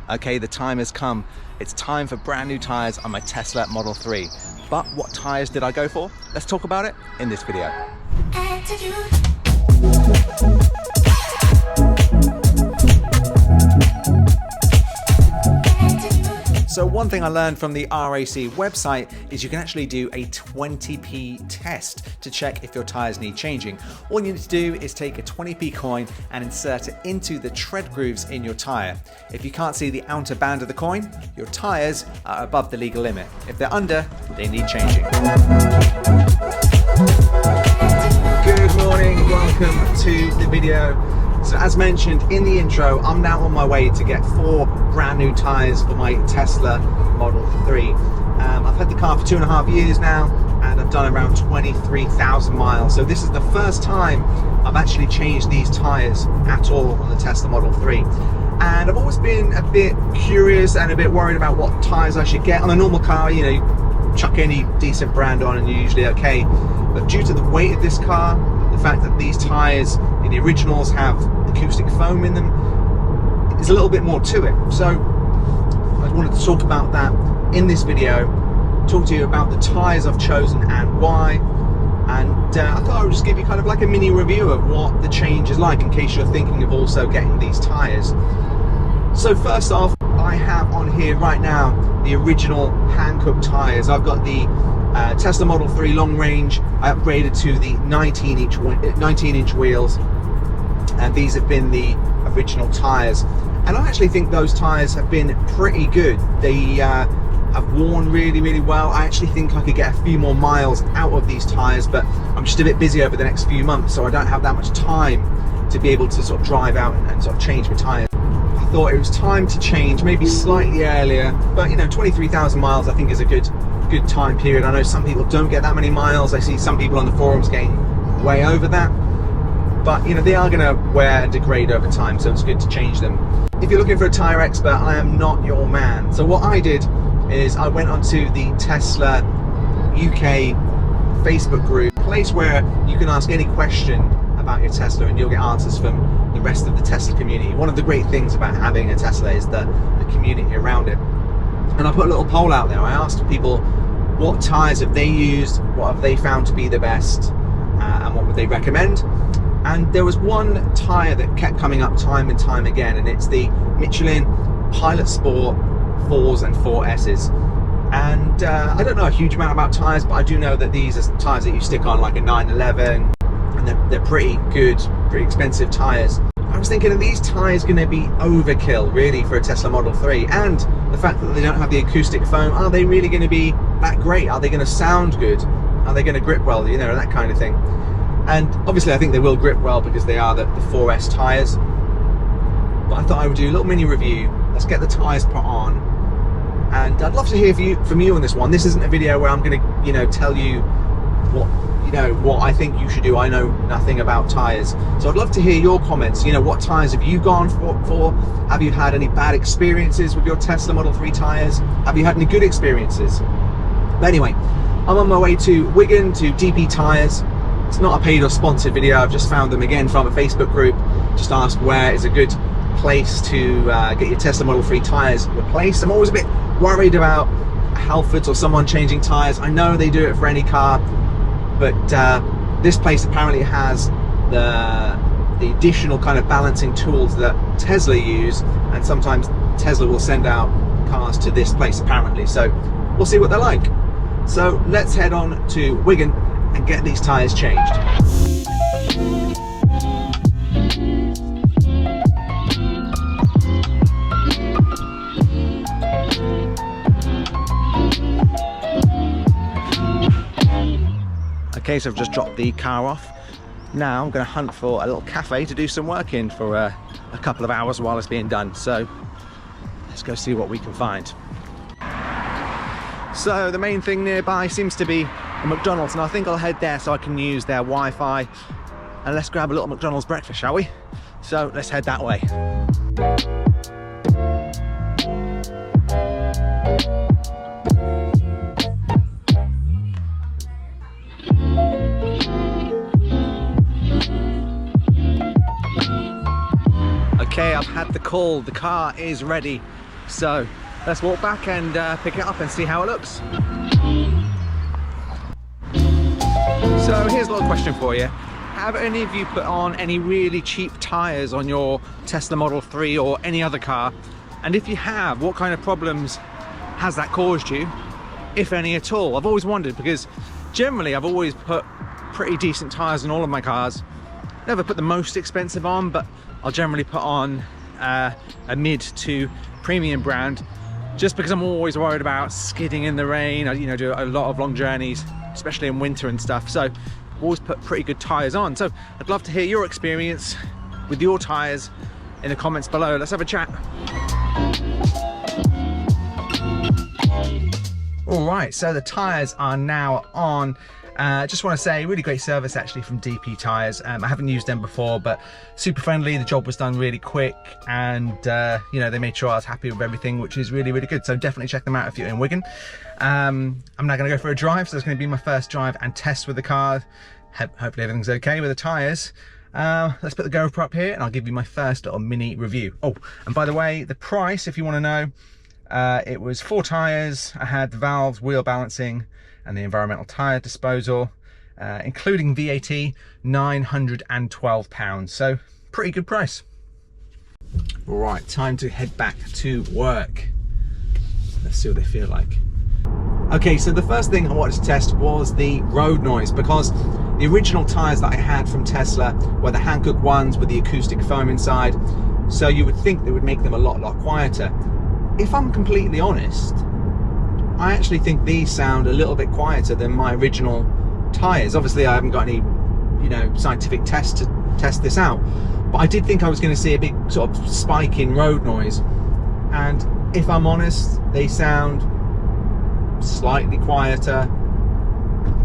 Okay, the time has come. It's time for brand new tyres on my Tesla Model 3. But what tyres did I go for? Let's talk about it in this video. So one thing I learned from the RAC website is you can actually do a 20p test to check if your tyres need changing. All you need to do is take a 20p coin and insert it into the tread grooves in your tyre. If you can't see the outer band of the coin, your tyres are above the legal limit. If they're under, they need changing. Good morning, welcome to the video. So as mentioned in the intro, I'm now on my way to get 4 brand new tyres for my Tesla Model 3. I've had the car for 2.5 years now, and I've done around 23,000 miles. So this is the first time I've actually changed these tyres at all on the Tesla Model 3. And I've always been a bit curious and a bit worried about what tyres I should get. On a normal car, you know, you chuck any decent brand on and you're usually okay. But due to the weight of this car, the fact that these tyres in the originals have acoustic foam in them, there's a little bit more to it. So I wanted to talk about that in this video, talk to you about the tyres I've chosen and why, and I thought I would just give you kind of like a mini review of what the change is like in case you're thinking of also getting these tyres. So first off, I have on here right now the original Hankook tyres. I've got the Tesla Model 3 long range. I upgraded to the 19-inch wheels, and these have been the original tyres. And I actually think those tyres have been pretty good. They have worn really well. I actually think I could get a few more miles out of these tyres, but I'm just a bit busy over the next few months, so I don't have that much time to be able to sort of drive out and sort of change my tyres. I thought it was time to change, maybe slightly earlier, but you know, 23,000 miles I think is a good time period. I know some people don't get that many miles. I see some people on the forums getting way over that, but you know, they are going to wear and degrade over time, so it's good to change them. If you're looking for a tyre expert, I am not your man. So what I did is I went onto the Tesla UK Facebook group, a place where you can ask any question about your Tesla and you'll get answers from the rest of the Tesla community. One of the great things about having a Tesla is the community around it. And I put a little poll out there. I asked people what tyres have they used, what have they found to be the best, and what would they recommend. And there was one tyre that kept coming up time and time again, and it's the Michelin Pilot Sport 4s and 4Ss. And I don't know a huge amount about tyres, but I do know that these are tyres that you stick on like a 911, and they're pretty good, pretty expensive tyres. I was thinking, are these tyres going to be overkill really for a Tesla Model 3? And the fact that they don't have the acoustic foam, are they really going to be that great? Are they going to sound good? Are they going to grip well? You know, that kind of thing. And obviously I think they will grip well because they are the 4S tyres. But I thought I would do a little mini review. Let's get the tyres put on. And I'd love to hear from you on this one. This isn't a video where I'm going to, you know, tell you what I think you should do. I know nothing about tyres. So I'd love to hear your comments. You know, what tyres have you gone for? Have you had any bad experiences with your Tesla Model 3 tyres? Have you had any good experiences? But anyway, I'm on my way to Wigan to DP Tyres. It's not a paid or sponsored video. I've just found them again from a Facebook group. Just asked where is a good place to get your Tesla Model 3 tyres replaced. I'm always a bit worried about Halfords or someone changing tyres. I know they do it for any car, but this place apparently has the additional kind of balancing tools that Tesla use, and sometimes Tesla will send out cars to this place apparently. So we'll see what they're like. So let's head on to Wigan and get these tyres changed. Okay, so I've just dropped the car off. Now I'm going to hunt for a little cafe to do some work in for a couple of hours while it's being done. So let's go see what we can find. So the main thing nearby seems to be a McDonald's, and I think I'll head there so I can use their Wi-Fi, and let's grab a little McDonald's breakfast, shall we? So let's head that way. Okay, I've had the call. The car is ready. So let's walk back and pick it up and see how it looks. So here's a little question for you. Have any of you put on any really cheap tyres on your Tesla Model 3 or any other car? And if you have, what kind of problems has that caused you, if any at all? I've always wondered, because generally I've always put pretty decent tyres on all of my cars. Never put the most expensive on, but I'll generally put on a mid to premium brand, just because I'm always worried about skidding in the rain. I, you know, do a lot of long journeys, especially in winter and stuff. So I've always put pretty good tyres on. So I'd love to hear your experience with your tyres in the comments below. Let's have a chat. All right, so the tyres are now on. Just want to say, really great service actually from DP Tyres. I haven't used them before, but super friendly. The job was done really quick, and you know, they made sure I was happy with everything, which is really, really good. So definitely check them out if you're in Wigan. I'm now going to go for a drive, so it's going to be my first drive and test with the car. Hopefully everything's okay with the tyres. Let's put the GoPro up here and I'll give you my first little mini review. Oh, and by the way, the price, if you want to know, it was 4 tyres. I had the valves, wheel balancing, and the environmental tyre disposal, including VAT, £912. So pretty good price. All right, time to head back to work. Let's see what they feel like. Okay, so the first thing I wanted to test was the road noise, because the original tyres that I had from Tesla were the Hankook ones with the acoustic foam inside. So you would think they would make them a lot quieter. If I'm completely honest, I actually think these sound a little bit quieter than my original tyres. Obviously I haven't got any, you know, scientific tests to test this out, but I did think I was going to see a big sort of spike in road noise, and if I'm honest, they sound slightly quieter,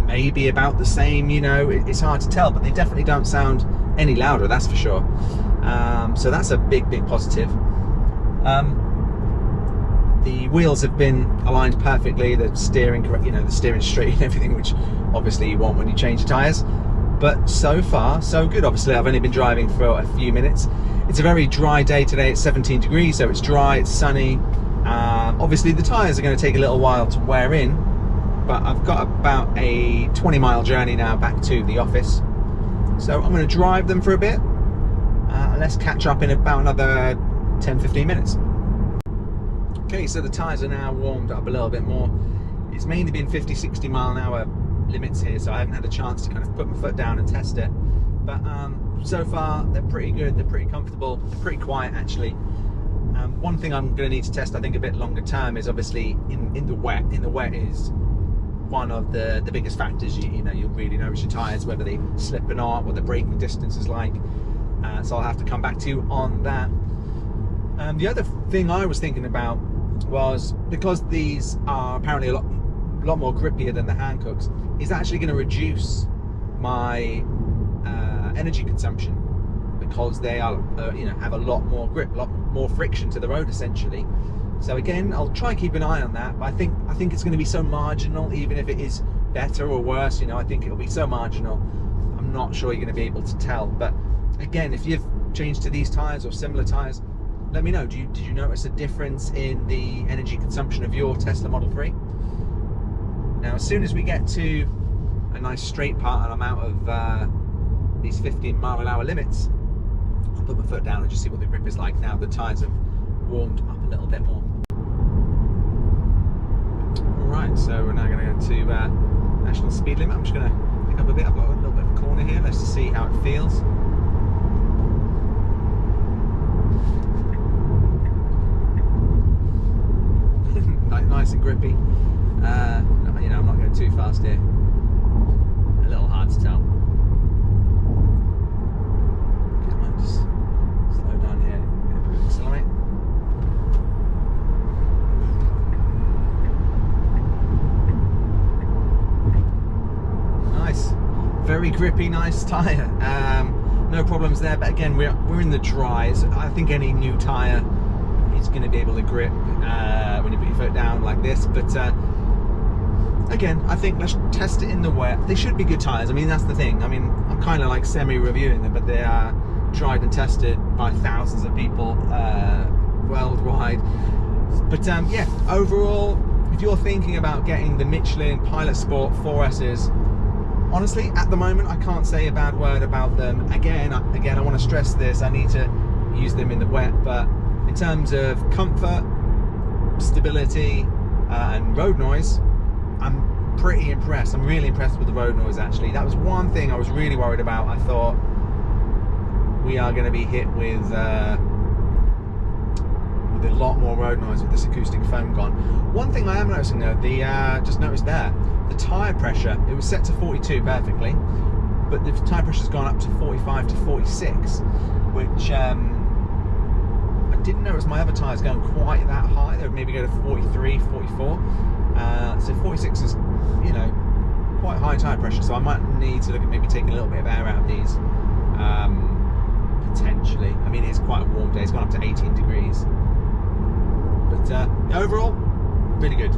maybe about the same, you know, it's hard to tell, but they definitely don't sound any louder, that's for sure. So that's a big positive. The wheels have been aligned perfectly, the steering correct, you know, the steering straight and everything, which obviously you want when you change the tyres. But so far so good. Obviously I've only been driving for a few minutes. It's a very dry day today. It's 17 degrees, so it's dry, it's sunny. Obviously the tyres are going to take a little while to wear in, but I've got about a 20-mile journey now back to the office, so I'm going to drive them for a bit, and let's catch up in about another 10-15 minutes. Okay, so the tyres are now warmed up a little bit more. It's mainly been 50-60 mile an hour limits here, so I haven't had a chance to kind of put my foot down and test it, but so far they're pretty good, they're pretty comfortable, they're pretty quiet actually. One thing I'm going to need to test, I think, a bit longer term is obviously in the wet. In the wet is one of the biggest factors. You know, you'll really notice your tyres, whether they slip or not, what the braking distance is like. So I'll have to come back to you on that. The other thing I was thinking about was, because these are apparently a lot more grippier than the Hankooks, is actually going to reduce my energy consumption, because they are you know, have a lot more grip, a lot more friction to the road essentially. So again, I'll try and keep an eye on that, but I think it's going to be so marginal, even if it is better or worse, you know, I think it'll be so marginal, I'm not sure you're going to be able to tell. But again, if you've changed to these tyres or similar tyres, let me know. Did you notice a difference in the energy consumption of your Tesla Model 3? Now as soon as we get to a nice straight part and I'm out of these 15-mile-an-hour limits, I'll put my foot down and just see what the grip is like now the tyres have warmed up a little bit more. Alright, so we're now going to go to national speed limit. I'm just going to pick up a bit. I've got a little bit of a corner here. Let's just see how it feels. Nice and grippy. You know, I'm not going too fast here. A little hard to tell. Okay, I might just slow down here. Accelerate. Nice, very grippy, nice tyre. No problems there. But again, we're in the dries. I think any new tyre is going to be able to grip when you put your foot down like this, but again, I think let's test it in the wet. They should be good tyres. I mean, that's the thing. I mean, I'm kind of like semi-reviewing them, but they are tried and tested by thousands of people worldwide. But yeah, overall, if you're thinking about getting the Michelin Pilot Sport 4S's, honestly, at the moment, I can't say a bad word about them. Again, I want to stress this, I need to use them in the wet, but in terms of comfort, stability, and road noise, I'm pretty impressed. I'm really impressed with the road noise, actually. That was one thing I was really worried about. I thought we are going to be hit with a lot more road noise with this acoustic foam gone. One thing I am noticing though, just noticed there, the tyre pressure, it was set to 42 perfectly, but the tyre pressure's gone up to 45 to 46, which I didn't notice my other tyres going quite that high. They would maybe go to 43, 44. So 46 is, you know, quite high tyre pressure, so I might need to look at maybe taking a little bit of air out of these, potentially. I mean, it's quite a warm day, it's gone up to 18 degrees. But overall, really good.